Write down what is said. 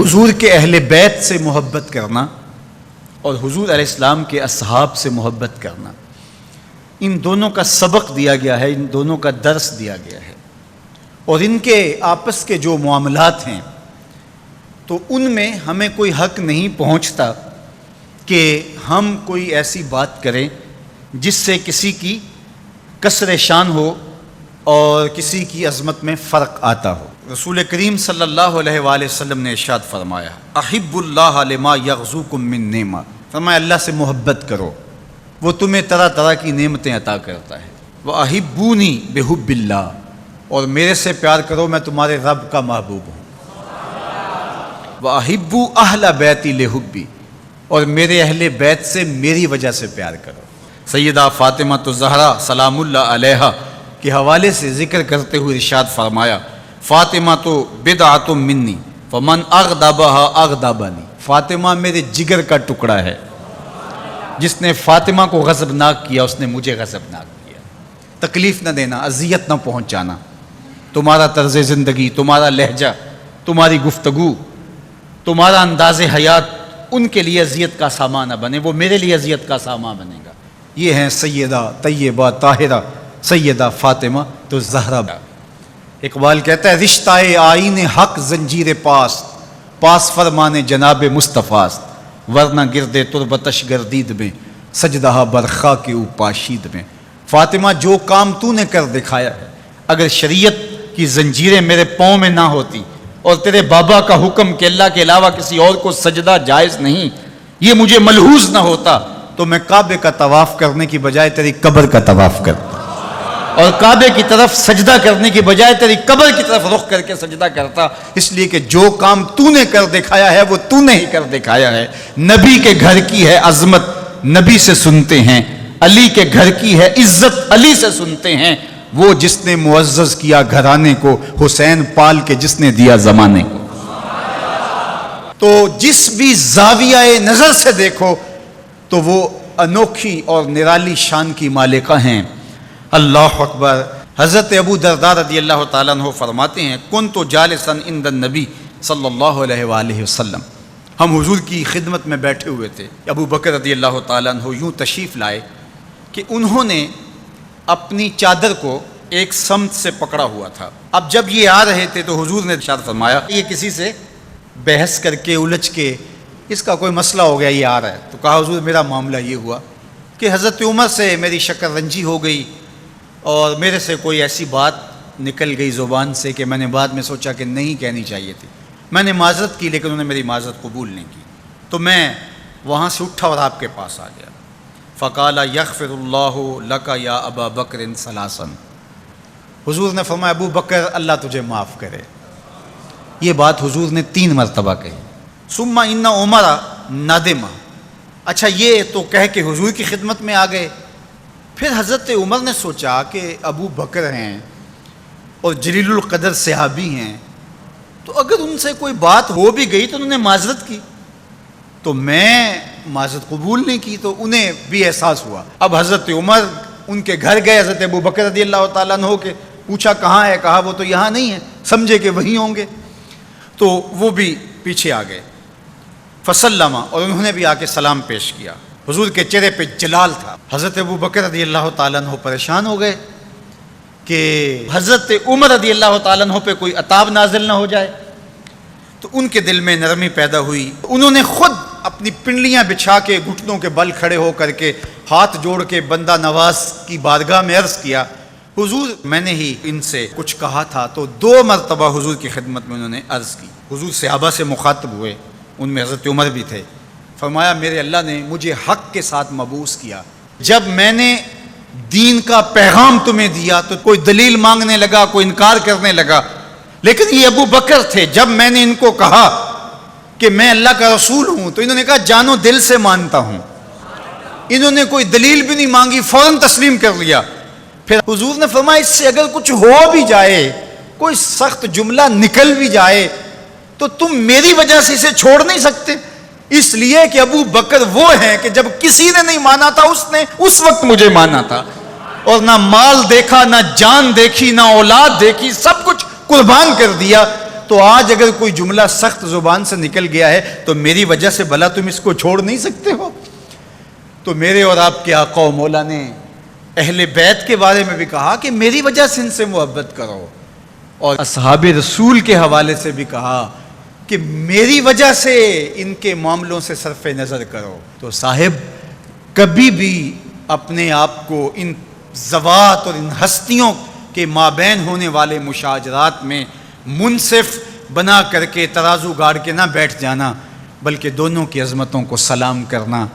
حضور کے اہل بیت سے محبت کرنا اور حضور علیہ السلام کے اصحاب سے محبت کرنا، ان دونوں کا سبق دیا گیا ہے، ان دونوں کا درس دیا گیا ہے، اور ان کے آپس کے جو معاملات ہیں تو ان میں ہمیں کوئی حق نہیں پہنچتا کہ ہم کوئی ایسی بات کریں جس سے کسی کی کسر شان ہو اور کسی کی عظمت میں فرق آتا ہو۔ رسول کریم صلی اللہ علیہ وآلہ وسلم نے ارشاد فرمایا، احب اللہ لما یغزوکم من نعمہ، فرمایا اللہ سے محبت کرو، وہ تمہیں طرح طرح کی نعمتیں عطا کرتا ہے۔ وَأَحِبُّونِي بِحُبِّ اللَّهِ، اور میرے سے پیار کرو، میں تمہارے رب کا محبوب ہوں۔ وَأَحِبُّوا أَهْلَ بَيْتِي لِحُبِّي، اور میرے اہل بیت سے میری وجہ سے پیار کرو۔ سیدہ فاطمہ الزہرا سلام اللہ علیہا کے حوالے سے ذکر کرتے ہوئے ارشاد فرمایا، فاطمہ تو بدعۃ منی فمن اغضبها اغضبنی، فاطمہ میرے جگر کا ٹکڑا ہے، جس نے فاطمہ کو غضبناک کیا اس نے مجھے غضبناک کیا۔ تکلیف نہ دینا، اذیت نہ پہنچانا، تمہارا طرز زندگی، تمہارا لہجہ، تمہاری گفتگو، تمہارا انداز حیات ان کے لیے اذیت کا سامان نہ بنے، وہ میرے لیے اذیت کا سامان بنے گا۔ یہ ہیں سیدہ طیبہ طاہرہ سیدہ فاطمہ تو زہرا۔ اقبال کہتا ہے، رشتہ آئین حق زنجیر پاس فرمانے جناب مصطفیٰ است، ورنہ گردے تربتش گردید میں سجدہ برخا کے اوپاشید میں۔ فاطمہ جو کام تو نے کر دکھایا ہے، اگر شریعت کی زنجیریں میرے پاؤں میں نہ ہوتی اور تیرے بابا کا حکم کہ اللہ کے علاوہ کسی اور کو سجدہ جائز نہیں، یہ مجھے ملحوظ نہ ہوتا تو میں کعبے کا طواف کرنے کی بجائے تیری قبر کا طواف کرتا، اور کعبے کی طرف سجدہ کرنے کی بجائے تیری قبر کی طرف رخ کر کے سجدہ کرتا، اس لیے کہ جو کام تو نے کر دکھایا ہے وہ تو نے ہی کر دکھایا ہے۔ نبی کے گھر کی ہے عظمت، نبی سے سنتے ہیں، علی کے گھر کی ہے عزت، علی سے سنتے ہیں، وہ جس نے معزز کیا گھرانے کو، حسین پال کے جس نے دیا زمانے کو۔ تو جس بھی زاویہ نظر سے دیکھو تو وہ انوکھی اور نرالی شان کی مالکہ ہیں۔ اللہ اکبر۔ حضرت ابو درداء رضی اللہ تعالیٰ عنہ فرماتے ہیں، کنت جالسا عند النبی صلی اللہ علیہ وآلہ وسلم، ہم حضور کی خدمت میں بیٹھے ہوئے تھے، ابو بکر رضی اللہ تعالیٰ عنہ یوں تشریف لائے کہ انہوں نے اپنی چادر کو ایک سمت سے پکڑا ہوا تھا۔ اب جب یہ آ رہے تھے تو حضور نے ارشاد فرمایا، یہ کسی سے بحث کر کے الجھ کے اس کا کوئی مسئلہ ہو گیا، یہ آ رہا ہے، تو کہا حضور میرا معاملہ یہ ہوا کہ حضرت عمر سے میری شکر رنجی ہو گئی اور میرے سے کوئی ایسی بات نکل گئی زبان سے کہ میں نے بعد میں سوچا کہ نہیں کہنی چاہیے تھی، میں نے معذرت کی لیکن انہوں نے میری معذرت قبول نہیں کی، تو میں وہاں سے اٹھا اور آپ کے پاس آ گیا۔ فقال یغفر اللہ لک یا ابا بکر ثلاثا، حضور نے فرمایا ابو بکر اللہ تجھے معاف کرے، یہ بات حضور نے 3 مرتبہ کہی۔ ثم ان عمر ندم، اچھا یہ تو کہہ کے حضور کی خدمت میں آ گئے، پھر حضرت عمر نے سوچا کہ ابو بکر ہیں اور جلیل القدر صحابی ہیں، تو اگر ان سے کوئی بات ہو بھی گئی تو انہوں نے معذرت کی، تو میں معذرت قبول نہیں کی، تو انہیں بھی احساس ہوا۔ اب حضرت عمر ان کے گھر گئے، حضرت ابو بکر رضی اللہ تعالیٰ عنہ کے پوچھا کہاں ہے، کہا وہ تو یہاں نہیں ہے، سمجھے کہ وہیں ہوں گے، تو وہ بھی پیچھے آ گئے۔ فسلم، اور انہوں نے بھی آ کے سلام پیش کیا، حضور کے چہرے پہ جلال تھا۔ حضرت ابو بکر رضی اللہ تعالیٰ عنہ پریشان ہو گئے کہ حضرت عمر رضی اللہ تعالیٰ عنہ پہ کوئی عذاب نازل نہ ہو جائے، تو ان کے دل میں نرمی پیدا ہوئی، انہوں نے خود اپنی پنڈلیاں بچھا کے گھٹنوں کے بل کھڑے ہو کر کے ہاتھ جوڑ کے بندہ نواز کی بارگاہ میں عرض کیا، حضور میں نے ہی ان سے کچھ کہا تھا، تو 2 مرتبہ حضور کی خدمت میں انہوں نے عرض کی۔ حضور صحابہ سے مخاطب ہوئے، ان میں حضرت عمر بھی تھے، فرمایا میرے اللہ نے مجھے حق کے ساتھ مبعوث کیا، جب میں نے دین کا پیغام تمہیں دیا تو کوئی دلیل مانگنے لگا، کوئی انکار کرنے لگا، لیکن یہ ابو بکر تھے، جب میں نے ان کو کہا کہ میں اللہ کا رسول ہوں تو انہوں نے کہا جانو دل سے مانتا ہوں، انہوں نے کوئی دلیل بھی نہیں مانگی، فوراً تسلیم کر لیا۔ پھر حضور نے فرمایا اس سے اگر کچھ ہو بھی جائے، کوئی سخت جملہ نکل بھی جائے تو تم میری وجہ سے اسے چھوڑ نہیں سکتے، اس لیے کہ ابو بکر وہ ہیں کہ جب کسی نے نہیں مانا تھا اس نے اس وقت مجھے مانا تھا، اور نہ مال دیکھا، نہ جان دیکھی، نہ اولاد دیکھی، سب کچھ قربان کر دیا، تو آج اگر کوئی جملہ سخت زبان سے نکل گیا ہے تو میری وجہ سے بھلا تم اس کو چھوڑ نہیں سکتے ہو؟ تو میرے اور آپ کے آقا و مولا نے اہل بیت کے بارے میں بھی کہا کہ میری وجہ سے ان سے محبت کرو، اور اصحاب رسول کے حوالے سے بھی کہا کہ میری وجہ سے ان کے معاملوں سے صرف نظر کرو۔ تو صاحب کبھی بھی اپنے آپ کو ان ذوات اور ان ہستیوں کے مابین ہونے والے مشاجرات میں منصف بنا کر کے ترازو گاڑ کے نہ بیٹھ جانا، بلکہ دونوں کی عظمتوں کو سلام کرنا۔